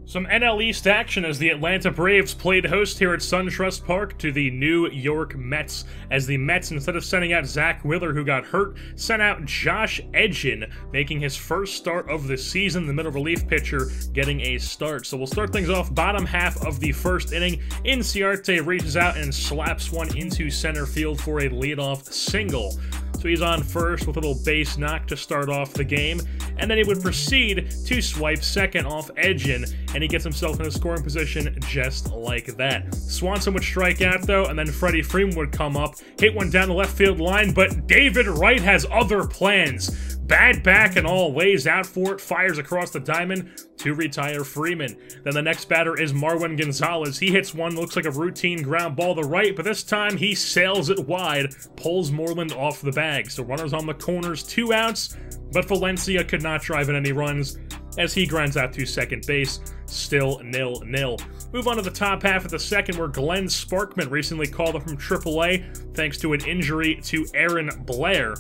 Some NL East action as the Atlanta Braves played host here at SunTrust Park to the New York Mets, as the Mets, instead of sending out Zach Wheeler, who got hurt, sent out Josh Edgin, making his first start of the season. The middle relief pitcher getting a start. So we'll start things off bottom half of the first inning. Inciarte reaches out and slaps one into center field for a leadoff single. So he's on first with a little base knock to start off the game, and then he would proceed to swipe second off Edgin, and he gets himself in a scoring position just like that. Swanson would strike out though, and then Freddie Freeman would come up, hit one down the left field line, but David Wright has other plans. Bad back and all, lays out for it, fires across the diamond to retire Freeman. Then the next batter is Marwin Gonzalez. He hits one, looks like a routine ground ball to right, but this time he sails it wide, pulls Moreland off the bag. So runners on the corners, 2 outs, but Valencia could not drive in any runs as he grinds out to second base, still 0-0. Move on to the top half of the second, where Glenn Sparkman recently called up from AAA thanks to an injury to Aaron Blair,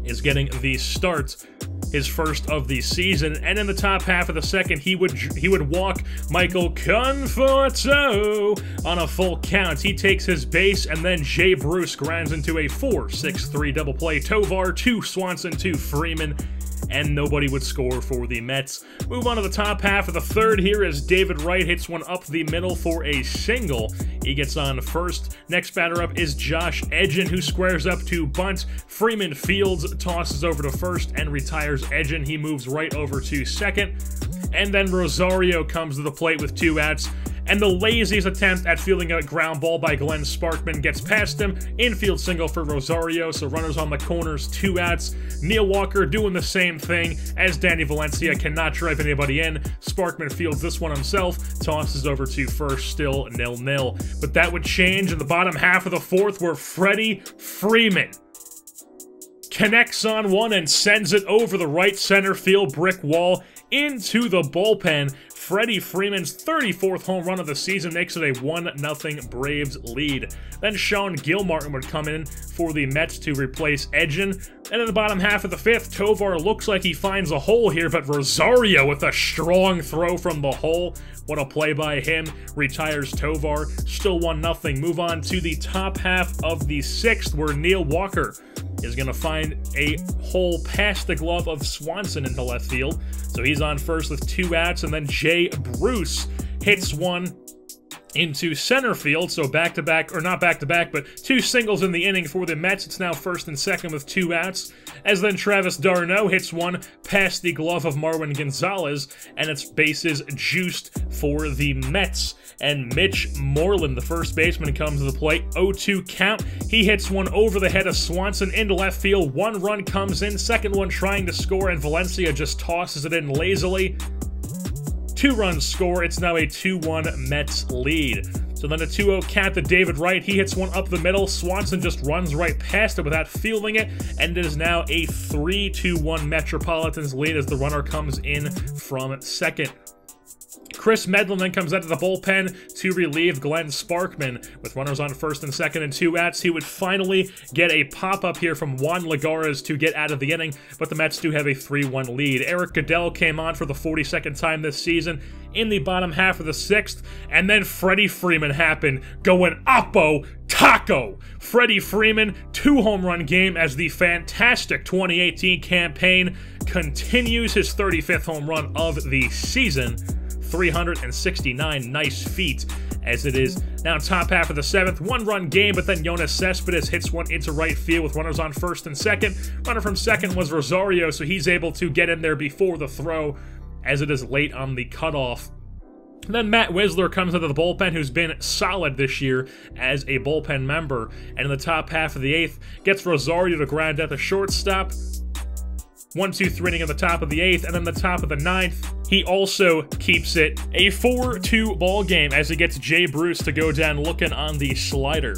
is getting the start, his first of the season. And in the top half of the second, he would walk Michael Conforto on a full count. He takes his base, and then Jay Bruce grinds into a 4-6-3 double play. Tovar to Swanson to Freeman, and nobody would score for the Mets. Move on to the top half of the third here as David Wright hits one up the middle for a single. He gets on first. Next batter up is Josh Edgin, who squares up to bunt. Freeman fields, tosses over to first, and retires Edgin. He moves right over to second. And then Rosario comes to the plate with 2 outs. And the laziest attempt at fielding a ground ball by Glenn Sparkman gets past him. Infield single for Rosario, so runners on the corners, 2 outs. Neil Walker doing the same thing as Danny Valencia cannot drive anybody in. Sparkman fields this one himself, tosses over to first, still 0-0. But that would change in the bottom half of the fourth, where Freddie Freeman connects on one and sends it over the right center field brick wall into the bullpen. Freddie Freeman's 34th home run of the season makes it a 1-0 Braves lead. Then Sean Gilmartin would come in for the Mets to replace Edgin. And in the bottom half of the fifth, Tovar looks like he finds a hole here, but Rosario with a strong throw from the hole. What a play by him. Retires Tovar. Still 1-0. Move on to the top half of the sixth, where Neil Walker is going to find a hole past the glove of Swanson into left field. So he's on first with 2 outs, and then Jay Bruce hits one into center field. So back-to-back, or not back-to-back, but 2 singles in the inning for the Mets. It's now first and second with 2 outs, as then Travis d'Arnaud hits one past the glove of Marwin Gonzalez, and it's bases juiced for the Mets. And Mitch Moreland, the first baseman, comes to the plate. 0-2 count. He hits one over the head of Swanson into left field. 1 run comes in, second one trying to score, and Valencia just tosses it in lazily. 2 runs score. It's now a 2-1 Mets lead. So then a 2-0 count to David Wright. He hits one up the middle. Swanson just runs right past it without fielding it, and it is now a 3-1 Metropolitans lead as the runner comes in from second. Chris Medlin then comes out of the bullpen to relieve Glenn Sparkman. With runners on first and second and 2 outs, he would finally get a pop-up here from Juan Lagares to get out of the inning, but the Mets do have a 3-1 lead. Eric Goodell came on for the 42nd time this season in the bottom half of the sixth, and then Freddie Freeman happened, going oppo taco. Freddie Freeman, 2-home-run game as the fantastic 2018 campaign continues, his 35th home run of the season. 369 nice feet as it is now top half of the seventh. 1-run game, but then Yoenis Cespedes hits one into right field with runners on first and second. Runner from second was Rosario, so he's able to get in there before the throw as it is late on the cutoff. Then Matt Wisler comes into the bullpen, who's been solid this year as a bullpen member. And in the top half of the eighth, gets Rosario to ground at the shortstop. 1-2-3 inning at the top of the eighth, and then the top of the ninth, he also keeps it a 4-2 ball game as he gets Jay Bruce to go down looking on the slider.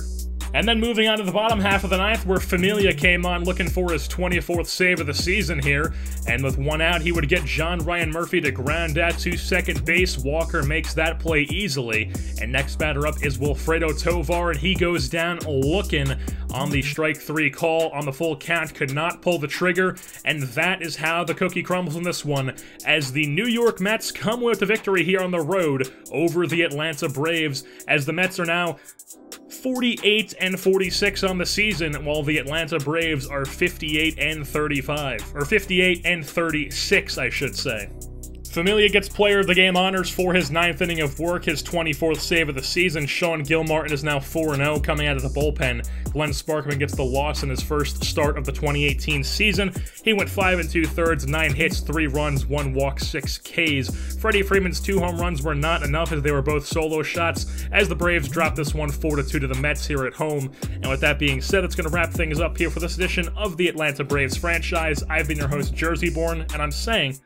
And then moving on to the bottom half of the ninth, where Familia came on looking for his 24th save of the season here. And with one out, he would get John Ryan Murphy to ground out to second base. Walker makes that play easily. And next batter up is Wilfredo Tovar, and he goes down looking on the strike 3 call on the full count, could not pull the trigger, and that is how the cookie crumbles in this one, as the New York Mets come with the victory here on the road over the Atlanta Braves, as the Mets are now 48-46 on the season, while the Atlanta Braves are 58-35, or 58-36, I should say. Familia gets Player of the Game honors for his 9th inning of work, his 24th save of the season. Sean Gilmartin is now 4-0 coming out of the bullpen. Glenn Sparkman gets the loss in his first start of the 2018 season. He went 5 2/3, 9 hits, 3 runs, 1 walk, 6 Ks. Freddie Freeman's 2 home runs were not enough, as they were both solo shots, as the Braves dropped this one 4-2 to the Mets here at home. And with that being said, that's going to wrap things up here for this edition of the Atlanta Braves franchise. I've been your host, Jerseyborn, and I'm saying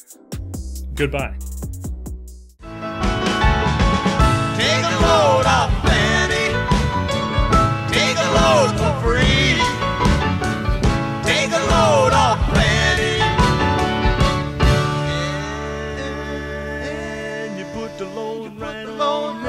goodbye. Take a load off Fanny. Take a load for free. Take a load off Fanny. And you put the load right on.